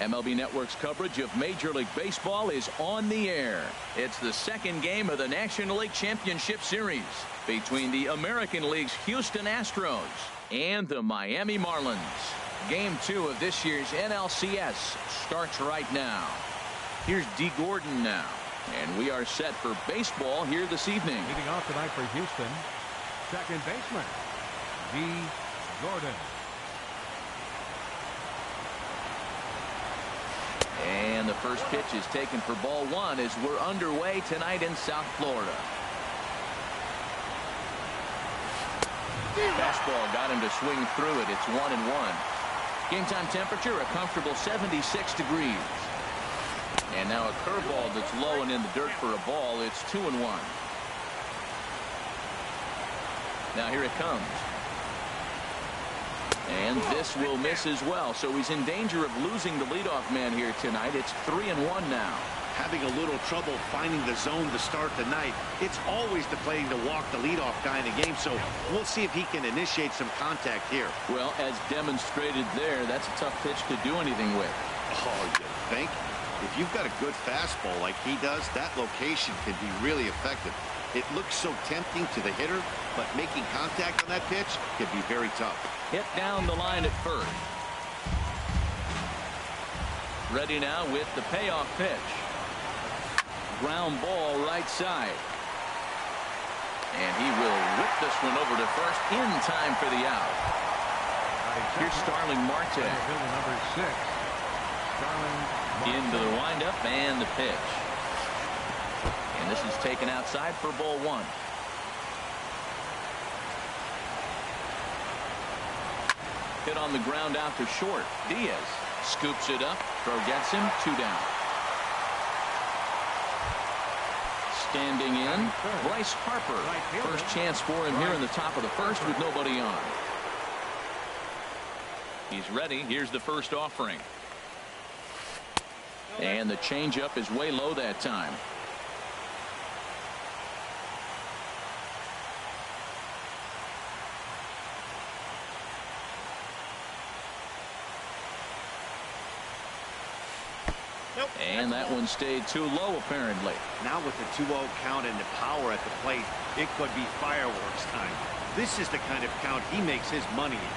MLB Network's coverage of Major League Baseball is on the air. It's the second game of the National League Championship Series between the American League's Houston Astros and the Miami Marlins. Game 2 of this year's NLCS starts right now. Here's D. Gordon now, and we are set for baseball here this evening. Leading off tonight for Houston, second baseman, D. Gordon. And the first pitch is taken for ball 1 as we're underway tonight in South Florida. Fastball got him to swing through it. It's 1-1. Game time temperature a comfortable 76 degrees. And now a curveball that's low and in the dirt for a ball. It's 2-1. Now here it comes. And this will miss as well. So he's in danger of losing the leadoff man here tonight. It's 3-1 now. Having a little trouble finding the zone to start the night. It's always the play to walk the leadoff guy in the game. So we'll see if he can initiate some contact here. Well, as demonstrated there, that's a tough pitch to do anything with. Oh, you think? If you've got a good fastball like he does, that location can be really effective. It looks so tempting to the hitter, but making contact on that pitch can be very tough. Hit down the line at first. Ready now with the payoff pitch. Ground ball right side. And he will whip this one over to first in time for the out. Here's Starling Marte. Number 6. Starling Marte. Into the windup and the pitch. And this is taken outside for ball 1. Hit on the ground out to short. Diaz scoops it up. Throw gets him. 2 down. Standing in, Bryce Harper. First chance for him here in the top of the first with nobody on. He's ready. Here's the first offering. And the changeup is way low that time. And that one stayed too low, apparently. Now with the 2-0 count and the power at the plate, it could be fireworks time. This is the kind of count he makes his money in.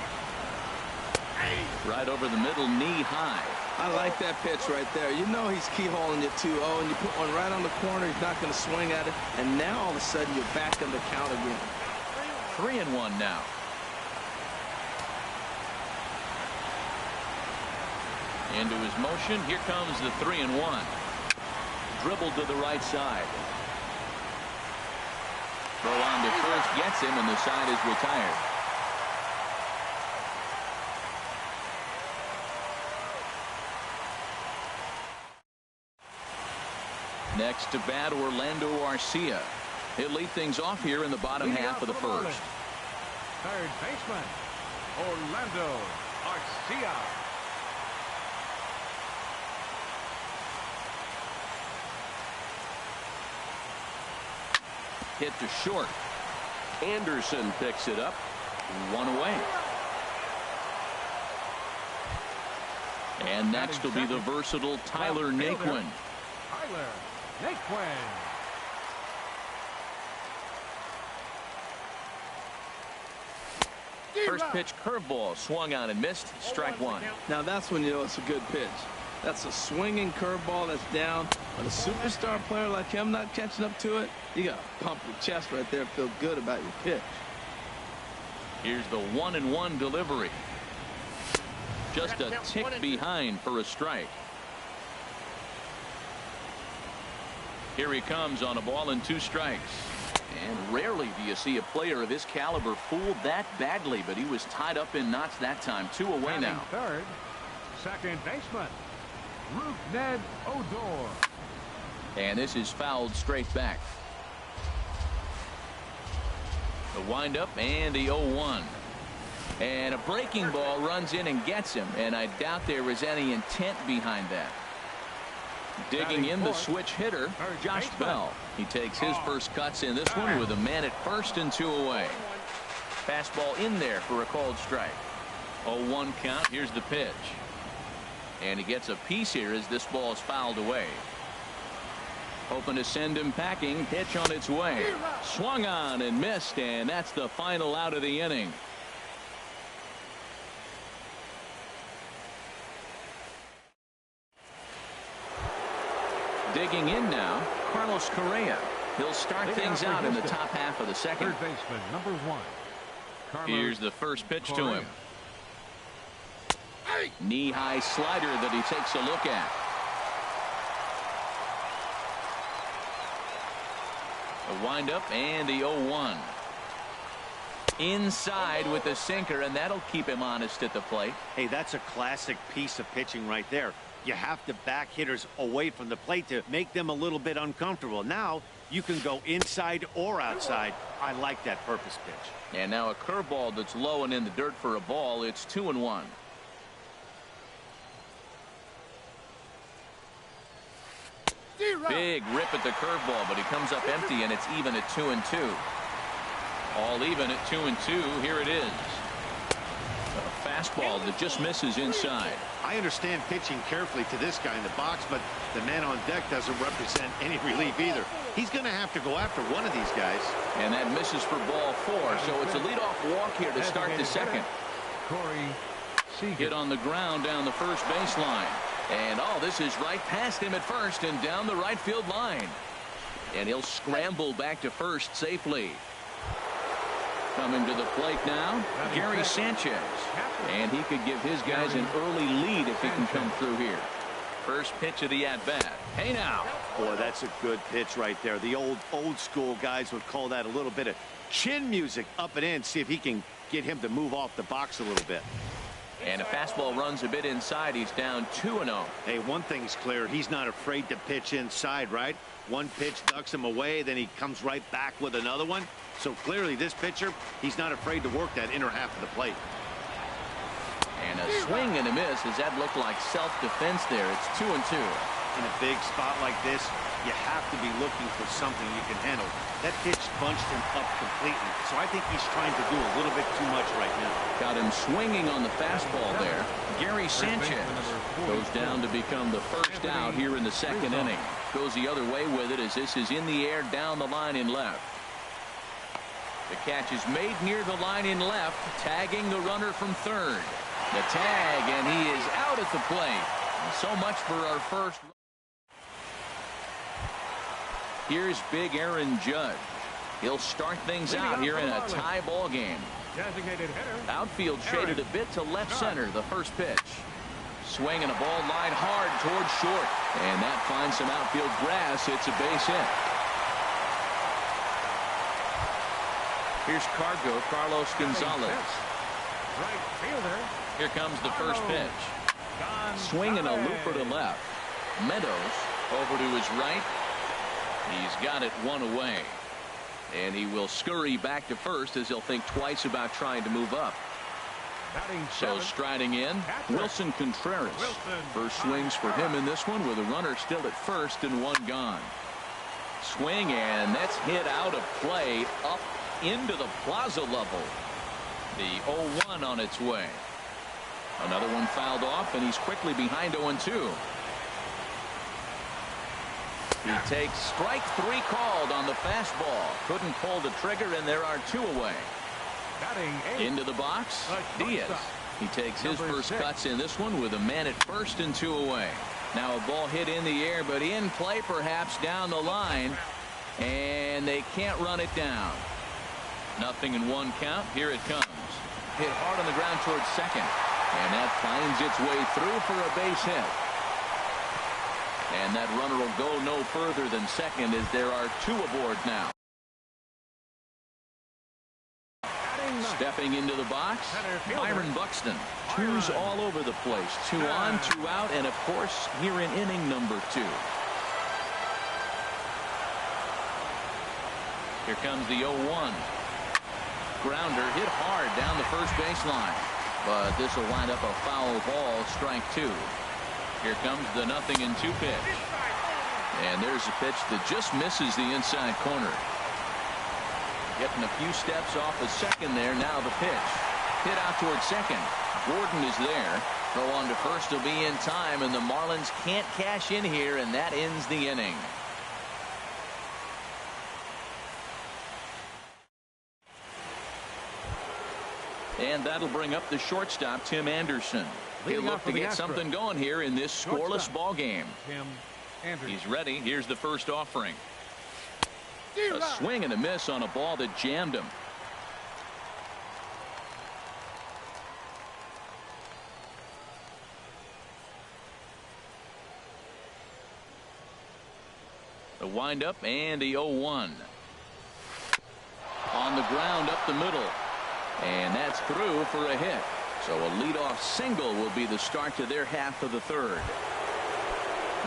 Right over the middle, knee high. I like that pitch right there. You know he's keyholing your 2-0, and you put one right on the corner. He's not going to swing at it. And now all of a sudden you're back in the count again. 3-1 now. Into his motion. Here comes the 3-1. Dribbled to the right side. Throw on to first gets him, and the side is retired. Next to bat, Orlando Arcia. He'll lead things off here in the bottom half of the first. Third baseman, Orlando Arcia. Hit to short. Anderson picks it up. 1 away. And next will be the versatile Tyler Naquin. Tyler Naquin. First pitch curveball swung on and missed. Strike 1. Now that's when you know it's a good pitch. That's a swinging curveball that's down. But a superstar player like him not catching up to it, you got to pump your chest right there, feel good about your pitch. Here's the 1-1 delivery. Just a tick behind for a strike. Here he comes on a ball and 2 strikes. And rarely do you see a player of his caliber fooled that badly, but he was tied up in knots that time. 2 away now. Third, second baseman, Ned Odor. And this is fouled straight back. The windup and the 0-1. And a breaking ball runs in and gets him. And I doubt there was any intent behind that. Digging in the switch hitter, Josh Bell. He takes his first cuts in this one with a man at first and 2 away. Fastball in there for a called strike. 0-1 count. Here's the pitch. And he gets a piece here as this ball is fouled away. Hoping to send him packing. Pitch on its way. Swung on and missed, and that's the final out of the inning. Digging in now, Carlos Correa. He'll start things out in the top half of the second. Third baseman, number 1. Here's the first pitch to him. Knee-high slider that he takes a look at. A windup and the 0-1. Inside with the sinker, and that'll keep him honest at the plate. Hey, that's a classic piece of pitching right there. You have to back hitters away from the plate to make them a little bit uncomfortable. Now you can go inside or outside. I like that purpose pitch. And now a curveball that's low and in the dirt for a ball. It's 2-1. Big rip at the curveball, but he comes up empty, and it's even at 2-2. All even at 2-2. Here it is. A fastball that just misses inside. I understand pitching carefully to this guy in the box, but the man on deck doesn't represent any relief either. He's going to have to go after one of these guys. And that misses for ball 4, so it's a leadoff walk here to start the second. Hit on the ground down the first baseline. And oh, this is right past him at first and down the right field line. And he'll scramble back to first safely. Coming to the plate now, Gary Sanchez. And he could give his guys an early lead if he can come through here. First pitch of the at-bat. Hey now. Boy, that's a good pitch right there. The old school guys would call that a little bit of chin music up and in. See if he can get him to move off the box a little bit. And a fastball runs a bit inside. He's down 2-0. Hey, one thing's clear. He's not afraid to pitch inside, right? One pitch ducks him away, then he comes right back with another one. So clearly this pitcher, he's not afraid to work that inner half of the plate. And a swing and a miss. Does that look like self-defense there? It's 2-2. In a big spot like this, you have to be looking for something you can handle. That pitch bunched him up completely. So I think he's trying to do a little bit too much right now. Got him swinging on the fastball there. Gary Sanchez goes down to become the first out here in the second inning. Goes the other way with it as this is in the air down the line in left. The catch is made near the line in left, tagging the runner from third. The tag, and he is out at the plate. And so much for our first. Here's big Aaron Judge. He'll start things out here in a tie ball game. Outfield shaded a bit to left center, the first pitch. Swinging a ball line hard towards short. And that finds some outfield grass. It's a base hit. Here's Carlos Gonzalez. Here comes the first pitch. Swinging a looper to left. Meadows over to his right. He's got it one away. And he will scurry back to first as he'll think twice about trying to move up. So striding in, Wilson Contreras. First swings for him in this one with a runner still at first and one gone. Swing, and that's hit out of play up into the plaza level. The 0-1 on its way. Another one fouled off, and he's quickly behind 0-2. He takes strike 3 called on the fastball. Couldn't pull the trigger, and there are 2 away. Into the box, Diaz. He takes his first cuts in this one with a man at first and 2 away. Now a ball hit in the air, but in play perhaps down the line. And they can't run it down. Nothing in 1 count. Here it comes. Hit hard on the ground towards second. And that finds its way through for a base hit. And that runner will go no further than second as there are 2 aboard now. Stepping into the box, Byron Buxton. 2s all over the place. 2 on, 2 out, and of course here in inning number 2. Here comes the 0-1. Grounder hit hard down the first baseline. But this will wind up a foul ball, strike 2. Here comes the 0-2 pitch. And there's a pitch that just misses the inside corner. Getting a few steps off the second there. Now the pitch. Hit out towards second. Gordon is there. Throw on to first will be in time, and the Marlins can't cash in here, and that ends the inning. And that'll bring up the shortstop, Tim Anderson. He'll look to get something going here in this scoreless ball game. He's ready. Here's the first offering. A swing and a miss on a ball that jammed him. The windup and the 0-1. On the ground up the middle. And that's through for a hit. So a leadoff single will be the start to their half of the third.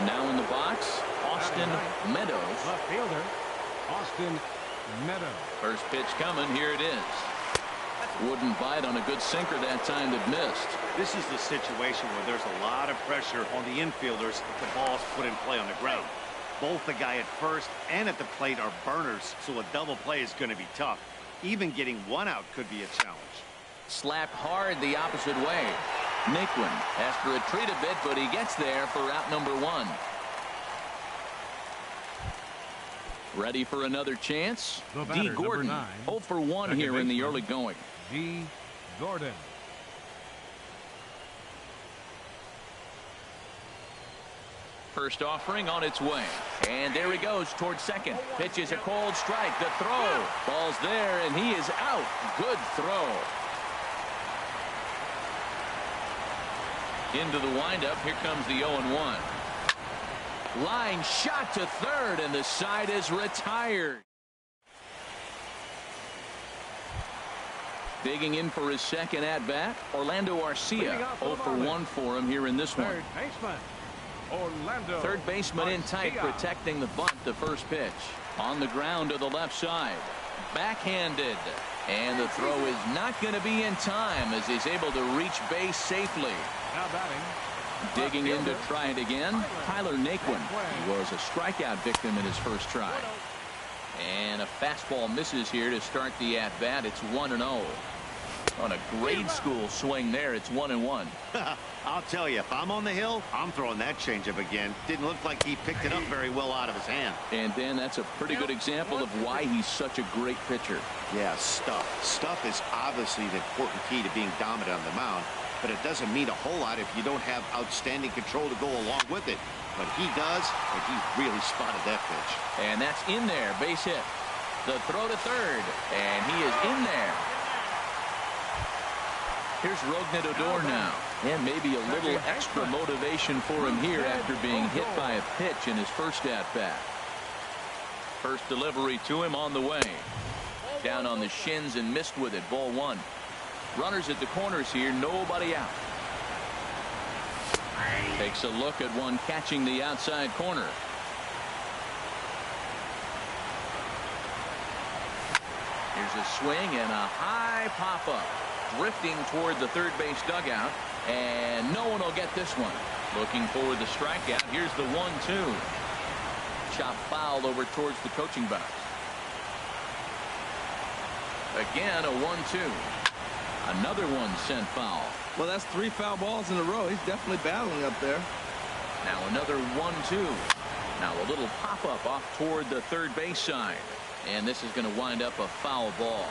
Now in the box, Austin Meadows. Left fielder, Austin Meadows. First pitch coming. Here it is. Wouldn't bite on a good sinker that time that missed. This is the situation where there's a lot of pressure on the infielders if the ball's put in play on the ground. Both the guy at first and at the plate are burners, so a double play is going to be tough. Even getting one out could be a challenge. Slapped hard the opposite way. Naquin has to retreat a bit, but he gets there for out number 1. Ready for another chance? D. Gordon, 0 for 1 here in the early going. D. Gordon. First offering on its way. And there he goes towards second. Pitches a cold strike. The throw. Ball's there, and he is out. Good throw. Into the windup. Here comes the 0-1. Line shot to third, and the side is retired. Digging in for his second at-bat, Orlando Arcia. 0 for 1 for him here in this one. Third baseman, Orlando. Third baseman in tight, protecting the bunt. The first pitch on the ground to the left side. Backhanded. And the throw is not going to be in time as he's able to reach base safely. Now batting. Digging in to try it again, Tyler Naquin. He was a strikeout victim in his first try. And a fastball misses here to start the at-bat. It's 1-0. On a grade school swing there, it's 1-1. I'll tell you, if I'm on the hill, I'm throwing that changeup again. Didn't look like he picked it up very well out of his hand. And Dan, that's a pretty good example of why he's such a great pitcher. Yeah, stuff. Stuff is obviously the important key to being dominant on the mound, but it doesn't mean a whole lot if you don't have outstanding control to go along with it. But he does, and he really spotted that pitch. And that's in there, base hit. The throw to third, and he is in there. Here's Rougned Odor now, and maybe a little extra motivation for him here after being hit by a pitch in his first at-bat. First delivery to him on the way. Down on the shins and missed with it, ball 1. Runners at the corners here, nobody out. Takes a look at one catching the outside corner. Here's a swing and a high pop-up. Drifting toward the third base dugout, and no one will get this one. Looking for the strikeout. Here's the 1-2. Chop foul over towards the coaching box. Again, a 1-2. Another one sent foul. Well, that's 3 foul balls in a row. He's definitely battling up there. Now another 1-2. Now a little pop-up off toward the third base side. And this is going to wind up a foul ball.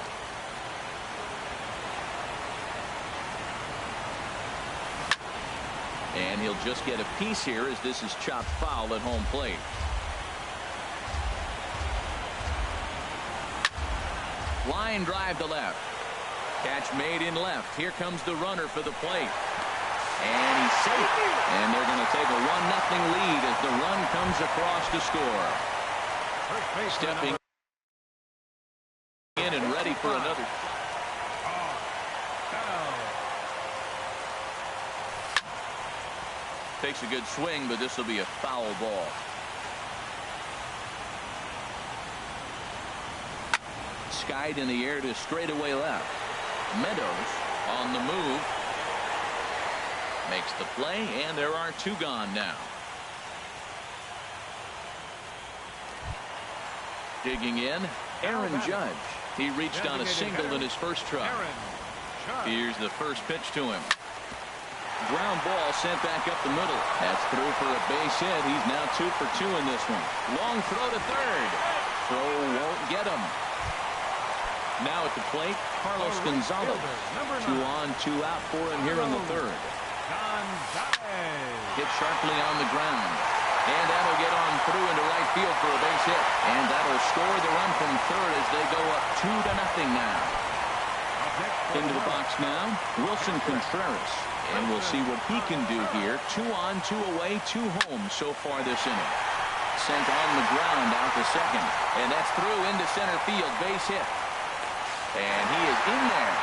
And he'll just get a piece here as this is chopped foul at home plate. Line drive to left. Catch made in left. Here comes the runner for the plate. And he's safe. And they're going to take a 1-0 lead as the run comes across to score. Stepping in and ready for another. Takes a good swing, but this will be a foul ball. Skied in the air to straightaway left. Meadows on the move. Makes the play, and there are 2 gone now. Digging in, Aaron Judge. He reached on a single in his first try. Here's the first pitch to him. Ground ball sent back up the middle. That's through for a base hit. He's now 2 for 2 in this one. Long throw to third. Throw won't get him. Now at the plate, Carlos Gonzalez. 2 on, 2 out for him here in the third. Hit sharply on the ground. And that'll get on through into right field for a base hit. And that'll score the run from third as they go up 2-0 now. Into the box now, Wilson Contreras. And we'll see what he can do here. 2 on, 2 away, 2 home so far this inning. Sent on the ground out to second. And that's through into center field. Base hit. And he is in there.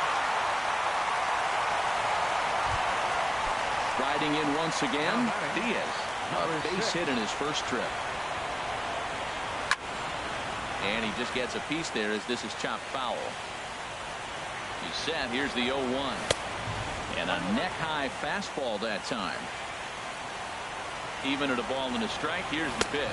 Riding in once again, Diaz. A base hit in his first trip. And he just gets a piece there as this is chopped foul. He's set. Here's the 0-1. And a neck-high fastball that time. Even at a ball and a strike, here's the pitch.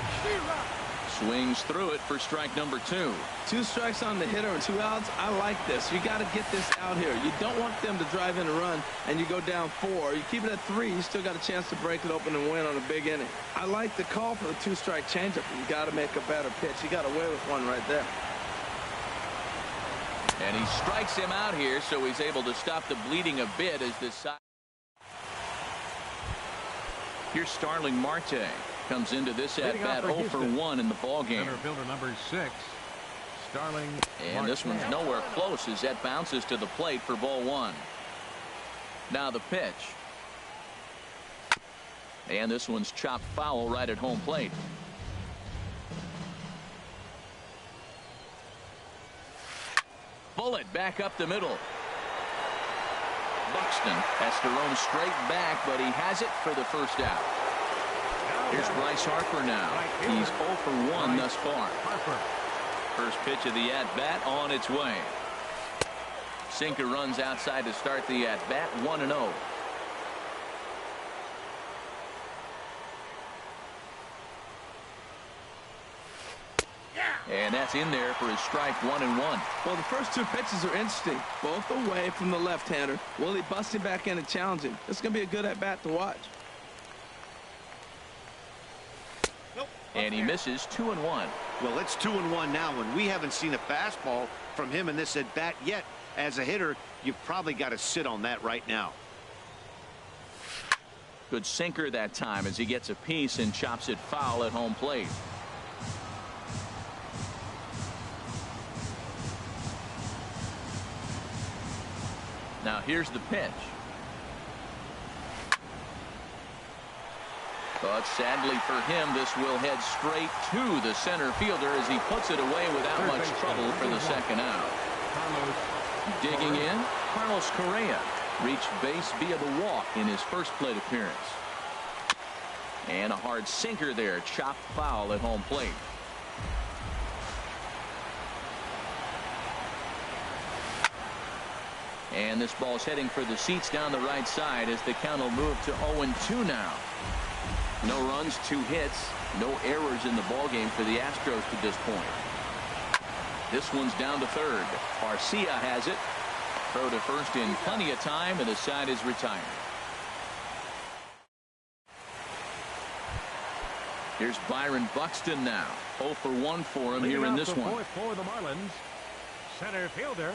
Swings through it for strike number 2. 2 strikes on the hitter and 2 outs. I like this. You got to get this out here. You don't want them to drive in a run and you go down 4. You keep it at 3. You still got a chance to break it open and win on a big inning. I like the call for the 2-strike changeup. You got to make a better pitch. You got away with one right there. And he strikes him out here, so he's able to stop the bleeding a bit as this side. Here's Starling Marte. Comes into this at-bat 0 for 1 in the ballgame. Center fielder number 6, Starling And Marte. this one's nowhere close as that bounces to the plate for ball 1. Now the pitch. And this one's chopped foul right at home plate. Bullet back up the middle. Buxton has to roam straight back, but he has it for the first out. Here's Bryce Harper now. He's 0 for 1 thus far. First pitch of the at-bat on its way. Sinker runs outside to start the at-bat, 1-0. And that's in there for his strike 1-1. Well, the first 2 pitches are interesting. Both away from the left-hander. Will he bust him back in and challenge him? It's going to be a good at-bat to watch. And he misses 2-1. Well, it's 2-1 now, and we haven't seen a fastball from him in this at-bat yet. As a hitter, you've probably got to sit on that right now. Good sinker that time as he gets a piece and chops it foul at home plate. Now here's the pitch. But sadly for him, this will head straight to the center fielder as he puts it away without much trouble for the second out. Digging in, Carlos Correa reached base via the walk in his first plate appearance. And a hard sinker there, chopped foul at home plate. And this ball's heading for the seats down the right side as the count will move to 0-2 now. No runs, 2 hits, no errors in the ballgame for the Astros to this point. This one's down to third. Garcia has it. Throw to first in plenty of time, and the side is retired. Here's Byron Buxton now. 0 for 1 for him here in this one. For the Marlins, center fielder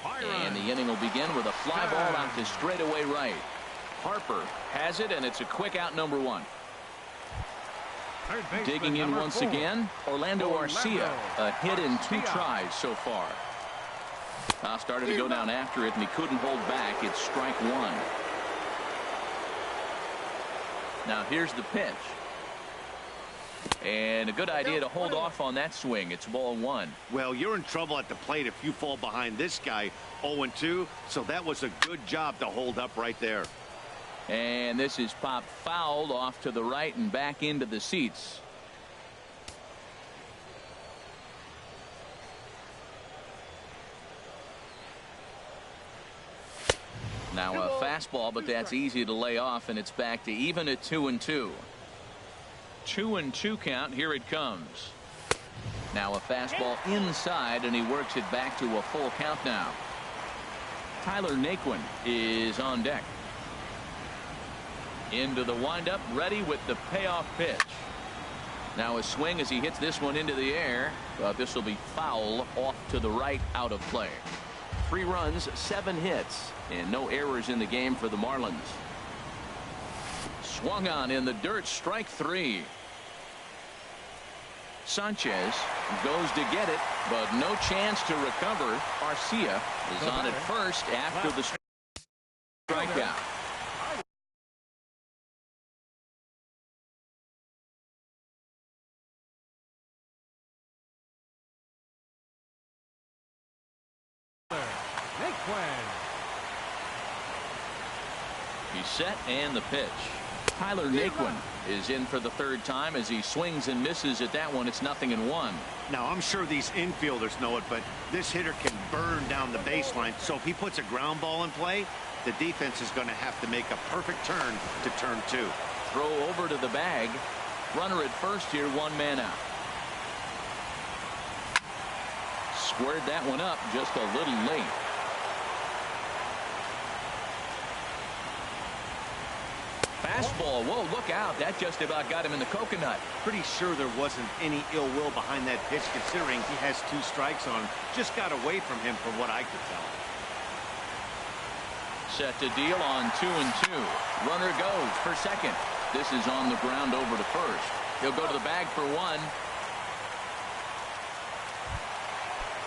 Byron. And the inning will begin with a fly ball out to straightaway right. Harper has it, and it's a quick out, number 1. Digging in once again, Orlando Garcia. A hit in 2 tries so far. Started to go down after it, and he couldn't hold back. It's strike 1. Now here's the pitch. And a good idea to hold off on that swing. It's ball 1. Well, you're in trouble at the plate if you fall behind this guy 0-2, so that was a good job to hold up right there. And this is popped fouled off to the right and back into the seats. Now a fastball, but that's easy to lay off, and it's back to even at 2-2. 2-2 count. Here it comes. Now a fastball inside, and he works it back to a full count now. Tyler Naquin is on deck. Into the windup, ready with the payoff pitch. Now a swing as he hits this one into the air, but this will be foul off to the right, out of play. 3 runs, 7 hits, and no errors in the game for the Marlins. Swung on in the dirt, strike 3. Sanchez goes to get it, but no chance to recover. Garcia is on at first after the strikeout. He's set and the pitch. Tyler Naquin is in for the 3rd time as he swings and misses at that one. It's 0-1. Now, I'm sure these infielders know it, but this hitter can burn down the baseline. So if he puts a ground ball in play, the defense is going to have to make a perfect turn to turn 2. Throw over to the bag. Runner at first here, 1 man out. Squared that one up just a little late. Fastball. Whoa, look out. That just about got him in the coconut. Pretty sure there wasn't any ill will behind that pitch, considering he has 2 strikes on him. Just got away from him from what I could tell. Set to deal on 2-2. Runner goes for second. This is on the ground over to first. He'll go to the bag for 1.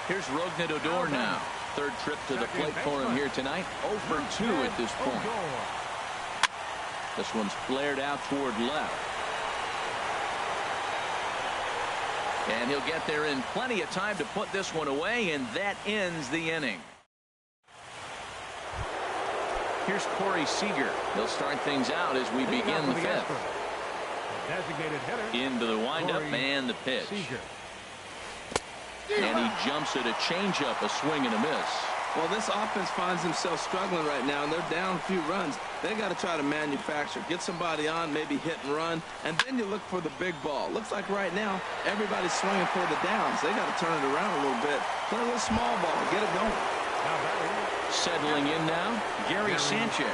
Here's Rougned Odor now. 3rd trip to the plate for him here tonight. 0 for 2 at this point. This one's flared out toward left. And he'll get there in plenty of time to put this one away, and that ends the inning. Here's Corey Seager. He'll start things out as we begin the 5th. Into the windup and the pitch. And he jumps at a changeup, a swing and a miss. Well, this offense finds themselves struggling right now, and they're down a few runs. They got to try to manufacture, get somebody on, maybe hit and run, and then you look for the big ball. Looks like right now everybody's swinging for the downs. They got to turn it around a little bit, play a little small ball, get it going. Settling in now, Gary Sanchez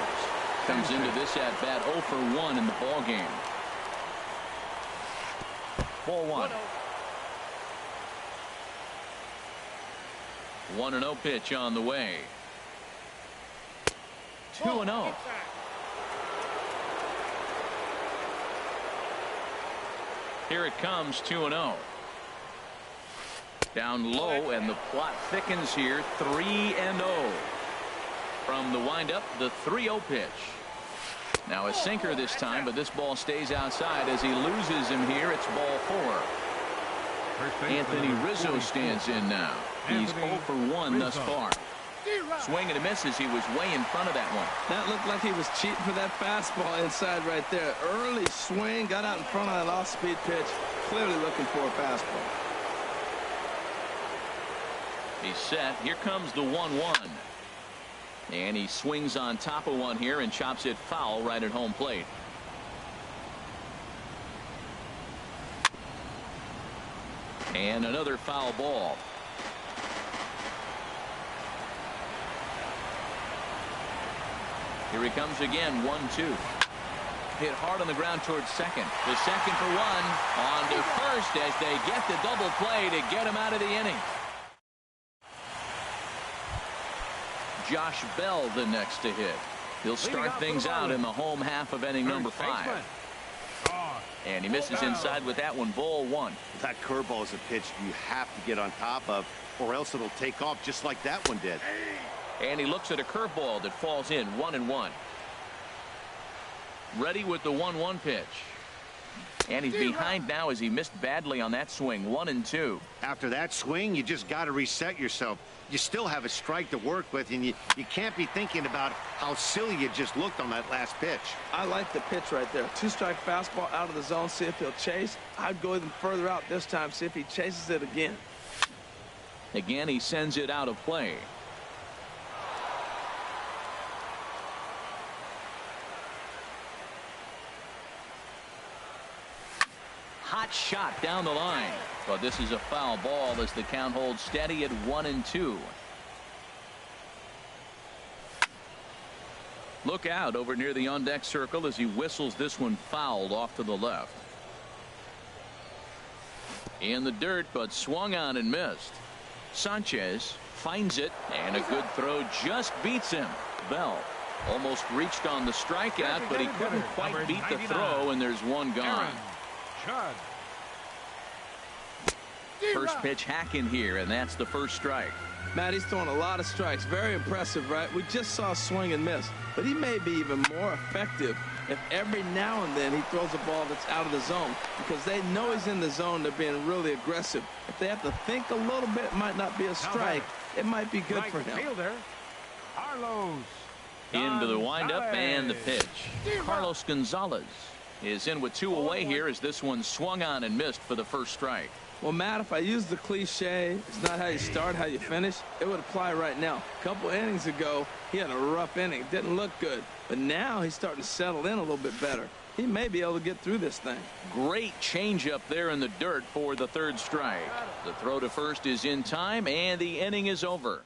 comes into this at bat 0 for 1 in the ball game. 4-1. 1-0 pitch on the way. 2-0. Here it comes, 2-0. Down low, and the plot thickens here. 3-0. From the windup, the 3-0 pitch. Now a sinker this time, but this ball stays outside as he loses him here. It's ball 4. Anthony Rizzo stands in now. He's 0 for 1 thus far. Swing and a miss as he was way in front of that one. That looked like he was cheating for that fastball inside right there. Early swing, got out in front of that off-speed pitch. Clearly looking for a fastball. He's set. Here comes the 1-1. And he swings on top of one here and chops it foul right at home plate. And another foul ball. Here he comes again, 1-2. Hit hard on the ground towards second. The second for 1. On to first as they get the double play to get him out of the inning. Josh Bell the next to hit. He'll start things out in the home half of inning number 5. And he misses inside with that one. Ball 1. That curveball is a pitch you have to get on top of, or else it'll take off just like that one did. And he looks at a curveball that falls in. 1-1. Ready with the 1-1 pitch. And he's behind now as he missed badly on that swing. 1-2. After that swing, you just got to reset yourself. You still have a strike to work with, and you can't be thinking about how silly you just looked on that last pitch. I like the pitch right there. 2-strike fastball out of the zone, see if he'll chase. I'd go even further out this time, see if he chases it again. Again, he sends it out of play. Hot shot down the line. But this is a foul ball as the count holds steady at 1-2. Look out over near the on-deck circle as he whistles this one fouled off to the left. In the dirt, but swung on and missed. Sanchez finds it, and a good throw just beats him. Bell almost reached on the strikeout, but he couldn't quite beat the throw, and there's one gone. First pitch hacking here, and that's the first strike. Matt, he's throwing a lot of strikes. Very impressive, right? We just saw a swing and miss, but he may be even more effective if every now and then he throws a ball that's out of the zone, because they know he's in the zone. They're being really aggressive. If they have to think a little bit, it might not be a strike. It might be good for him. Fielder, Carlos into the windup and the pitch. Carlos Gonzalez is in with 2 away here as this one swung on and missed for the first strike. Well, Matt, if I use the cliche, it's not how you start, how you finish, it would apply right now. A couple innings ago, he had a rough inning. Didn't look good. But now he's starting to settle in a little bit better. He may be able to get through this thing. Great changeup there in the dirt for the third strike. The throw to first is in time, and the inning is over.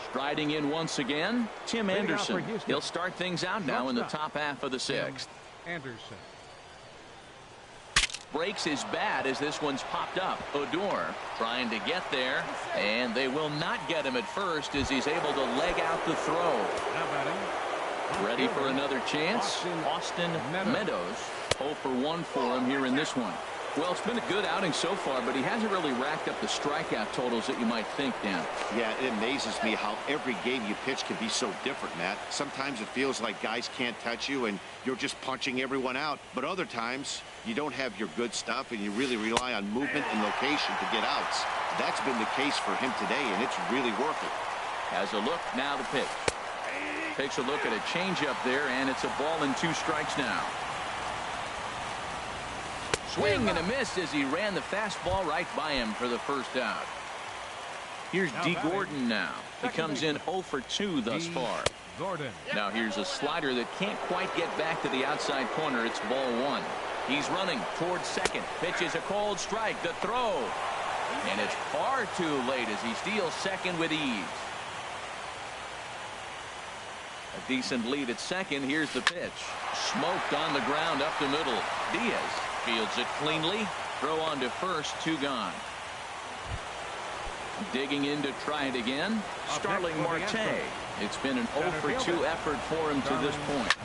Striding in once again, Tim Anderson. He'll start things out now in the top half of the 6th. Anderson breaks his bat as this one's popped up. Odor trying to get there, and they will not get him at first as he's able to leg out the throw. Ready for another chance. Austin Meadows 0 for 1 for him here in this one. Well, it's been a good outing so far, but he hasn't really racked up the strikeout totals that you might think, Dan. Yeah, it amazes me how every game you pitch can be so different, Matt. Sometimes it feels like guys can't touch you and you're just punching everyone out. But other times you don't have your good stuff and you really rely on movement and location to get outs. That's been the case for him today, and it's really working. Has a look, now the pitch. Takes a look at a changeup there, and it's a ball and 2 strikes now. Swing and a miss as he ran the fastball right by him for the first out. Here's D. Gordon now. He comes in 0 for 2 thus far. Now here's a slider that can't quite get back to the outside corner. It's ball 1. He's running towards second. Pitches a cold strike. The throw. And it's far too late as he steals second with ease. A decent lead at second. Here's the pitch. Smoked on the ground up the middle. Diaz fields it cleanly. Throw on to first. 2 gone. Digging in to try it again. Starling Marte. It's been an 0 for 2 effort for him to this point.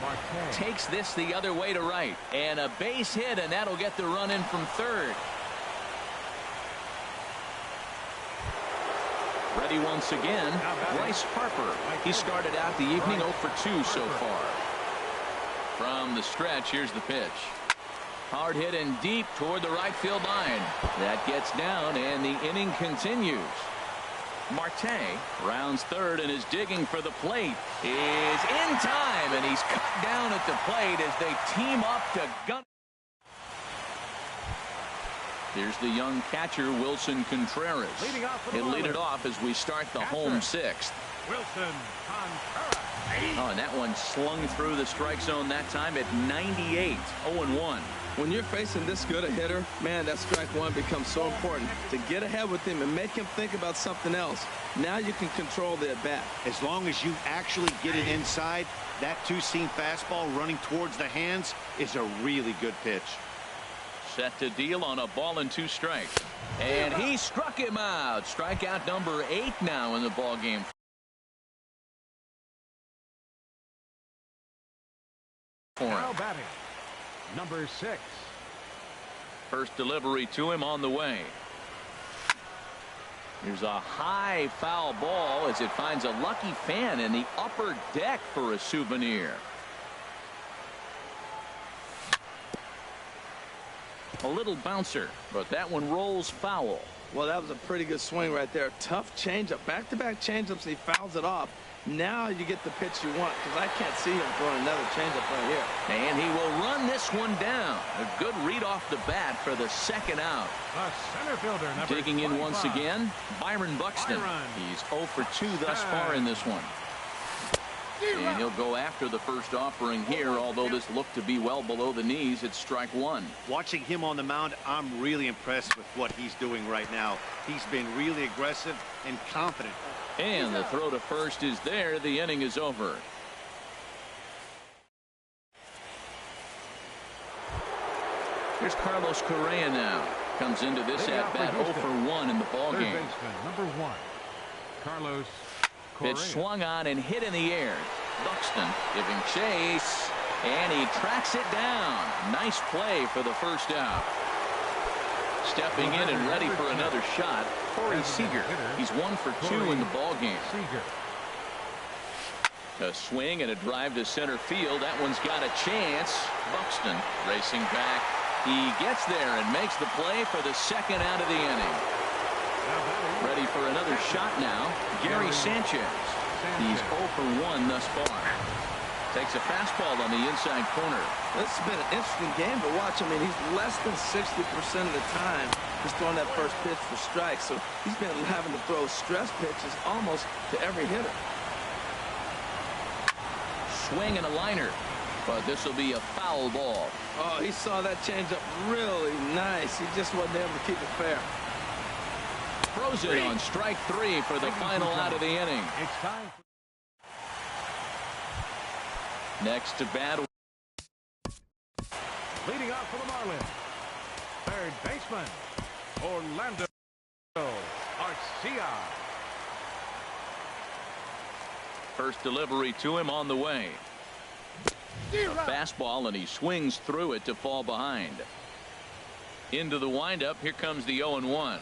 Takes this the other way to right. And a base hit, and that'll get the run in from third. Ready once again, Bryce Harper. He started out the evening 0 for 2 so far. From the stretch, here's the pitch. Hard hit and deep toward the right field line. That gets down, and the inning continues. Marte rounds third and is digging for the plate. Is in time, and he's cut down at the plate as they team up to gun. Here's the young catcher, Wilson Contreras. He'll lead it off as we start the home 6th. Wilson Contreras. Oh, and that one slung through the strike zone that time at 98. 0-1. When you're facing this good a hitter, man, that strike one becomes so important to get ahead with him and make him think about something else. Now you can control the at bat. As long as you actually get it inside, that 2-seam fastball running towards the hands is a really good pitch. Set to deal on a ball and 2 strikes. And he struck him out. Strikeout number 8 now in the ball game. Now batting, number 6. First delivery to him on the way. Here's a high foul ball as it finds a lucky fan in the upper deck for a souvenir. A little bouncer, but that one rolls foul. Well, that was a pretty good swing right there. Tough changeup. Back-to-back changeups, he fouls it off. Now you get the pitch you want, because I can't see him throwing another changeup right here. And he will run this one down. A good read off the bat for the second out. The center fielder, number Digging in 25. once again, Byron Buxton. He's 0 for 2 thus far in this one. And he'll go after the first offering here, although this looked to be well below the knees. It's strike 1. Watching him on the mound, I'm really impressed with what he's doing right now. He's been really aggressive and confident. And the throw to first is there. The inning is over. Here's Carlos Correa now. Comes into this at bat 0 for 1 in the ball game. Number 1, Carlos Correa. Pitch swung on and hit in the air. Buxton giving chase, and he tracks it down. Nice play for the first out. Stepping in and ready for another shot, Corey Seager. He's 1 for 2 in the ball game. A swing and a drive to center field. That one's got a chance. Buxton racing back. He gets there and makes the play for the second out of the inning. Ready for another shot now, Gary Sanchez. He's 0 for 1 thus far. Takes a fastball on the inside corner. This has been an interesting game to watch. I mean, he's less than 60% of the time just throwing that first pitch for strikes. So he's been having to throw stress pitches almost to every hitter. Swing and a liner, but this will be a foul ball. Oh, he saw that changeup really nice. He just wasn't able to keep it fair. Throws it on strike 3 for the final out of the inning. It's time. Next to bat. Leading off for the Marlins, third baseman, Orlando Arcia. First delivery to him on the way. Fastball, and he swings through it to fall behind. Into the windup. Here comes the 0-1.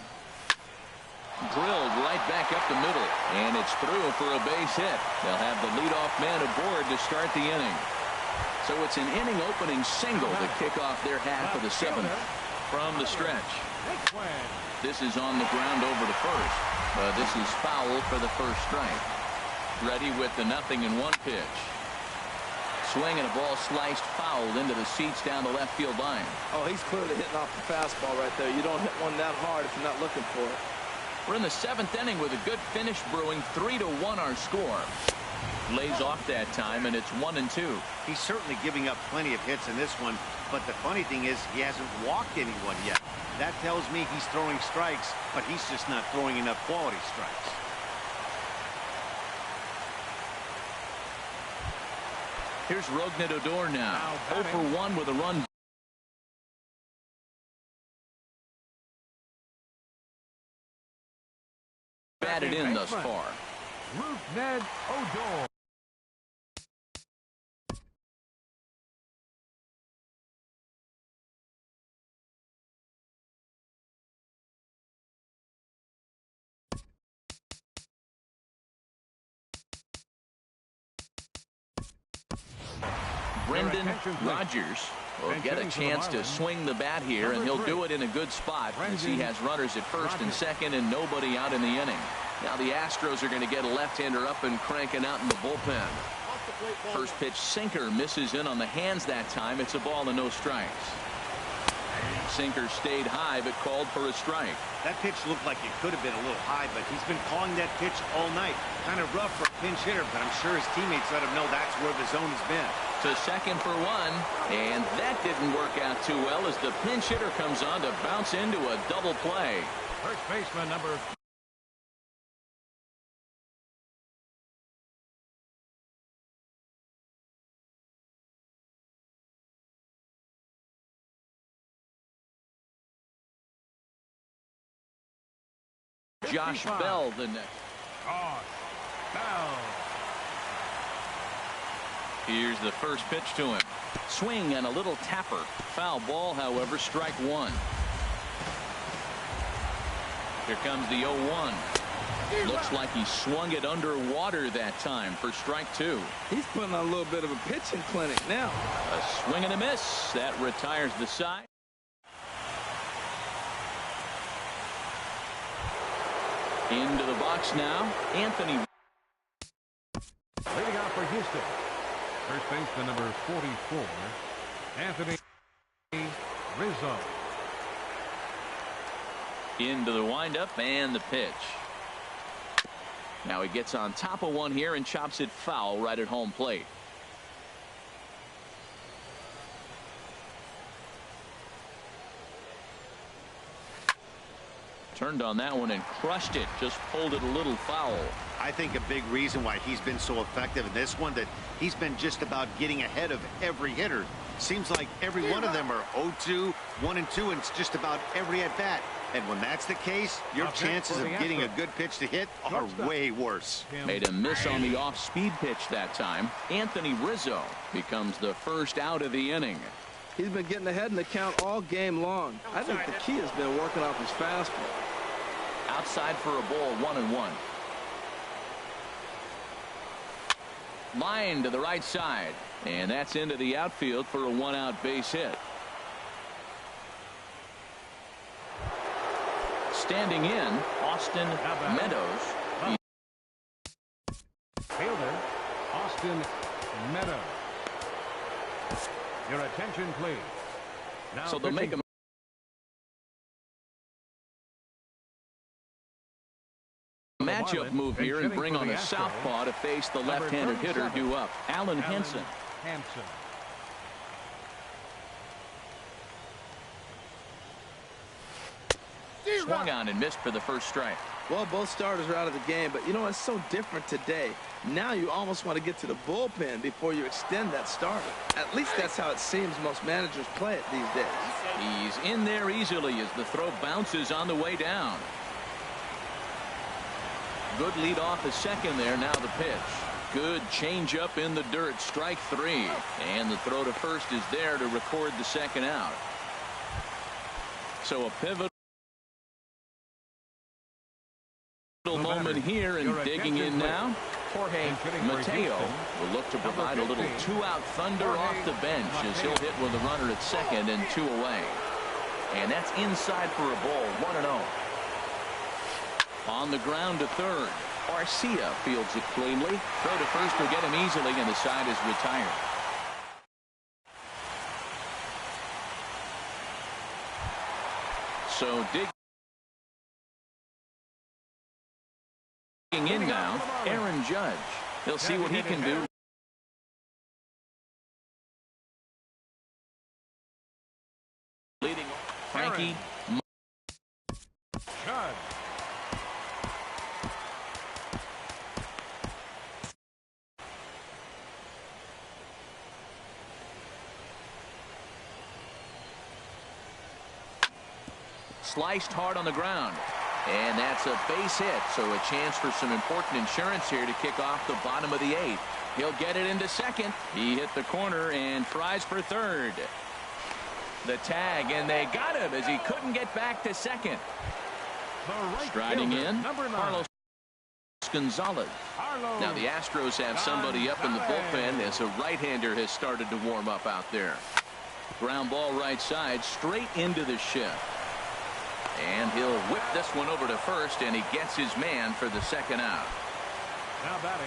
Drilled right back up the middle, and it's through for a base hit. They'll have the leadoff man aboard to start the inning. So it's an inning opening single to kick off their half of the 7th from the stretch. This is on the ground over to first, but this is foul for the first strike. Ready with the 0-1 pitch. Swing and a ball sliced fouled into the seats down the left field line. Oh, he's clearly hitting off the fastball right there. You don't hit one that hard if you're not looking for it. We're in the 7th inning with a good finish brewing. 3-1 our score. Lays off that time, and it's 1-2. He's certainly giving up plenty of hits in this one, but the funny thing is he hasn't walked anyone yet. That tells me he's throwing strikes, but he's just not throwing enough quality strikes. Here's Rougned Odor now. 0 for 1 with a run. Batted in thus far. Rougned Odor. Brendan Rodgers will get a chance to swing the bat here, and he'll do it in a good spot as he has runners at first and second and nobody out in the inning. Now the Astros are going to get a left-hander up and cranking out in the bullpen. First pitch sinker misses in on the hands that time. It's a ball and no strikes. Sinker stayed high but called for a strike. That pitch looked like it could have been a little high, but he's been calling that pitch all night. Kind of rough for a pinch hitter, but I'm sure his teammates let him know that's where the zone has been. To second for 1, and that didn't work out too well as the pinch hitter comes on to bounce into a double play. First baseman number Josh Bell the next. Josh Bell. Here's the first pitch to him. Swing and a little tapper. Foul ball, however, strike 1. Here comes the 0-1. Looks like he swung it underwater that time for strike 2. He's putting on a little bit of a pitching clinic now. A swing and a miss. That retires the side. Into the box now, Anthony. Leading off for Houston, first baseman number 44, Anthony Rizzo. Into the windup and the pitch. Now he gets on top of one here and chops it foul right at home plate. Turned on that one and crushed it. Just pulled it a little foul. I think a big reason why he's been so effective in this one, that he's been just about getting ahead of every hitter. Seems like every one of them are 0-2, 1-2, and it's just about every at-bat. And when that's the case, your chances of getting a good pitch to hit are way worse. Made a miss on the off-speed pitch that time. Anthony Rizzo becomes the first out of the inning. He's been getting ahead in the count all game long. I think the key has been working off his fastball. Outside for a ball, 1-1. Line to the right side. And that's into the outfield for a one-out base hit. Standing in, Austin Meadows. Fielder, Austin Meadows. Your attention, please. Now So they'll make a matchup move here and bring on a southpaw to face the left-handed hitter due up, Alan Hansen. Swung on and missed for the first strike. Well, both starters are out of the game, but you know, it's so different today. Now you almost want to get to the bullpen before you extend that starter. At least that's how it seems most managers play it these days. He's in there easily as the throw bounces on the way down. Good lead off the second there. Now the pitch. Good change up in the dirt. Strike three. And the throw to first is there to record the second out. So a pivotal moment here, and digging in now, Jorge Mateo will look to provide a little two-out thunder off the bench as he'll hit with a runner at second and two away. And that's inside for a ball, 1-0. On the ground to third. Arcia fields it cleanly. Throw to first will get him easily, and the side is retired. So digging in now, Aaron Judge. He'll see what he can do. Leading Frankie Judge. sliced hard on the ground. And that's a base hit, so a chance for some important insurance here to kick off the bottom of the eighth. He'll get it into second. He hit the corner and tries for third. The tag, and they got him as he couldn't get back to second. Striding in, Carlos Gonzalez. Now the Astros have somebody up in the bullpen as a right-hander has started to warm up out there. Ground ball right side, straight into the shift. And he'll whip this one over to first, and he gets his man for the second out.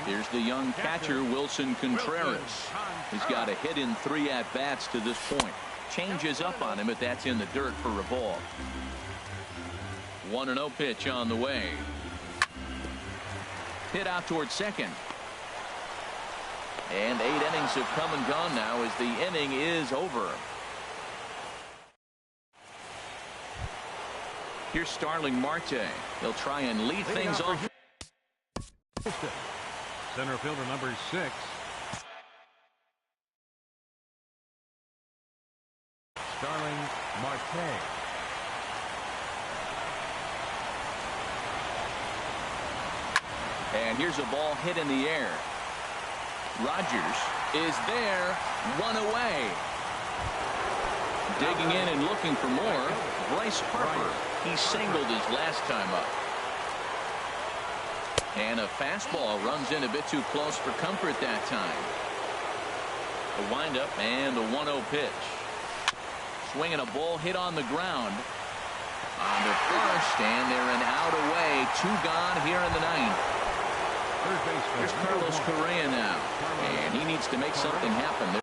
Here's the young catcher, Wilson Contreras. He's got a hit in 3 at-bats to this point. Changes up on him, but that's in the dirt for a ball. 1-0 pitch on the way. Hit out towards second. And 8 innings have come and gone now as the inning is over. Here's Starling Marte. He'll try and lead things off. Center fielder number 6. Starling Marte. And here's a ball hit in the air. Rogers is there, 1 away. Digging in and looking for more, Bryce Harper. He singled his last time up. And a fastball runs in a bit too close for comfort that time. A windup and a 1-0 pitch. Swinging a ball hit on the ground. On to first, and they're an out away. 2 gone here in the 9th. Here's Carlos Correa now, and he needs to make something happen.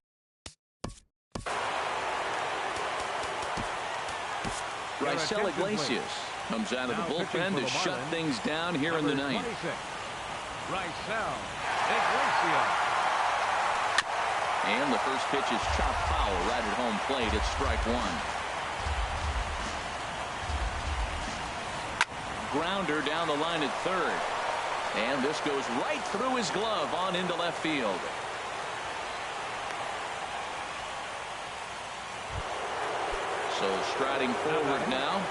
Raisel Iglesias comes out of the bullpen to shut things down here in the 9th. Raisel Iglesias. And the first pitch is chopped foul right at home plate. It's strike 1. grounder down the line at third. And this goes right through his glove on into left field. So striding forward now.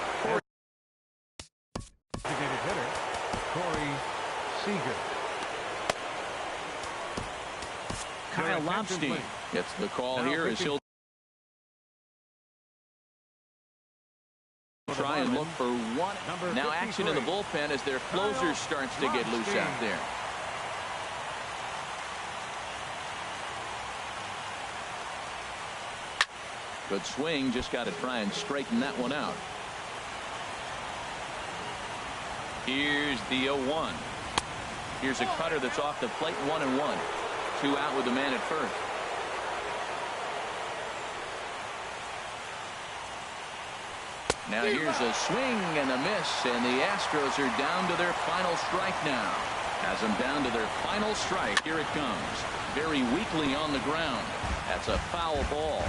Designated hitter, Corey Seager. Kyle Lobstein gets the call here as he'll try and look for one. Now action in the bullpen as their closer starts to get loose out there. Good swing, just got to try and straighten that one out. Here's the 0-1. Here's a cutter that's off the plate, 1-1. 2 out with the man at first. Now here's a swing and a miss, and the Astros are down to their final strike now. Has them down to their final strike. Here it comes. Very weakly on the ground. That's a foul ball.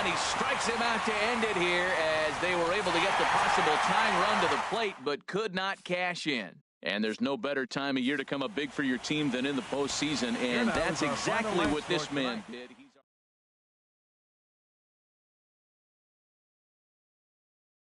And he strikes him out to end it here as they were able to get the possible tying run to the plate, but could not cash in. And there's no better time of year to come up big for your team than in the postseason, and that's exactly what this man did.